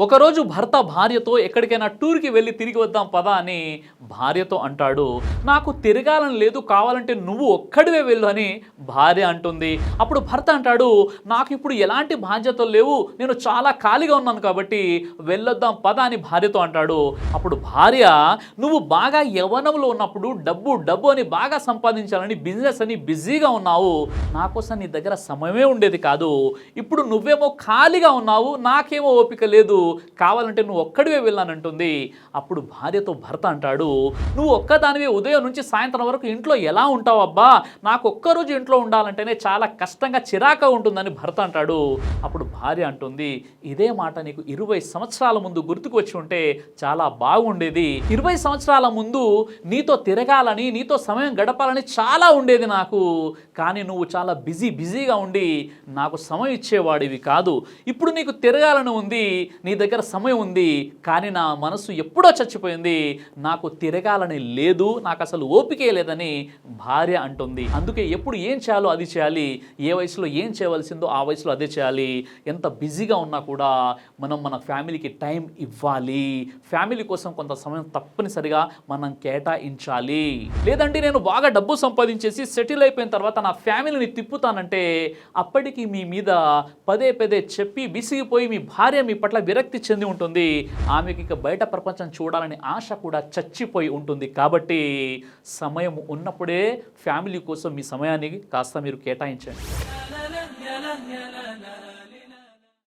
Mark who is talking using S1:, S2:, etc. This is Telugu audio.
S1: ఒకరోజు భర్త భార్యతో ఎక్కడికైనా టూర్కి వెళ్ళి తిరిగి వద్దాం పదా అని భార్యతో అంటాడు. నాకు తిరగాలని లేదు, కావాలంటే నువ్వు ఒక్కడివే వెళ్ళు అని భార్య అంటుంది. అప్పుడు భర్త అంటాడు, నాకు ఇప్పుడు ఎలాంటి బాధ్యతలు లేవు, నేను చాలా ఖాళీగా ఉన్నాను కాబట్టి వెళ్ళొద్దాం పదా అని భార్యతో అంటాడు. అప్పుడు భార్య, నువ్వు బాగా యవ్వనంలో ఉన్నప్పుడు డబ్బు డబ్బు అని బాగా సంపాదించాలని బిజినెస్ అని బిజీగా ఉన్నావు, నా కోసం నీ దగ్గర సమయమే ఉండేది కాదు. ఇప్పుడు నువ్వేమో ఖాళీగా ఉన్నావు, నాకేమో ఓపిక లేదు, కావాలంటే నువ్వు ఒక్కడివే వెళ్ళానంటుంది. అప్పుడు భార్యతో భర్త అంటాడు, నువ్వు ఒక్కదానివే ఉదయం నుంచి సాయంత్రం వరకు ఇంట్లో ఎలా ఉంటావు అబ్బా, నాకు ఒక్కరోజు ఇంట్లో ఉండాలంటేనే చాలా కష్టంగా చిరాక ఉంటుందని భర్త అంటాడు. అప్పుడు భార్య అంటుంది, ఇదే మాట నీకు 20 సంవత్సరాల ముందు గుర్తుకు వచ్చి ఉంటే చాలా బాగుండేది. 20 సంవత్సరాల ముందు నీతో తిరగాలని, నీతో సమయం గడపాలని చాలా ఉండేది నాకు, కానీ నువ్వు చాలా బిజీగా ఉండి నాకు సమయం ఇచ్చేవాడివి కాదు. ఇప్పుడు నీకు తిరగాలని ఉంది, నీ దగ్గర సమయం ఉంది, కానీ నా మనసు ఎప్పుడో చచ్చిపోయింది, నాకు తిరగాలని లేదు, నాకు అసలు ఓపికే లేదని భార్య అంటుంది. అందుకే ఎప్పుడు ఏం చేయాలో అది చేయాలి, ఏ వయసులో ఏం చేయవలసిందో ఆ వయసులో అదే చేయాలి. ఎంత బిజీగా ఉన్నా కూడా మనం మన ఫ్యామిలీకి టైం ఇవ్వాలి. ఫ్యామిలీ కోసం కొంత సమయం తప్పనిసరిగా మనం కేటాయించాలి. లేదంటే నేను బాగా డబ్బు సంపాదించేసి సెటిల్ అయిపోయిన తర్వాత నా ఫ్యామిలీని తిప్పుతానంటే అప్పటికి మీ మీద పదే చెప్పి విసిగిపోయి మీ భార్య మీ పట్ల విరక్తి చెంది ఉంటుంది. ఆమెకి ఇక బయట ప్రపంచం చూడాలని ఆశ కూడా చచ్చిపోయి ఉంటుంది. కాబట్టి సమయం ఉన్నప్పుడే ఫ్యామిలీ కోసం మీ సమయాన్ని కాస్త మీరు కేటాయించండి.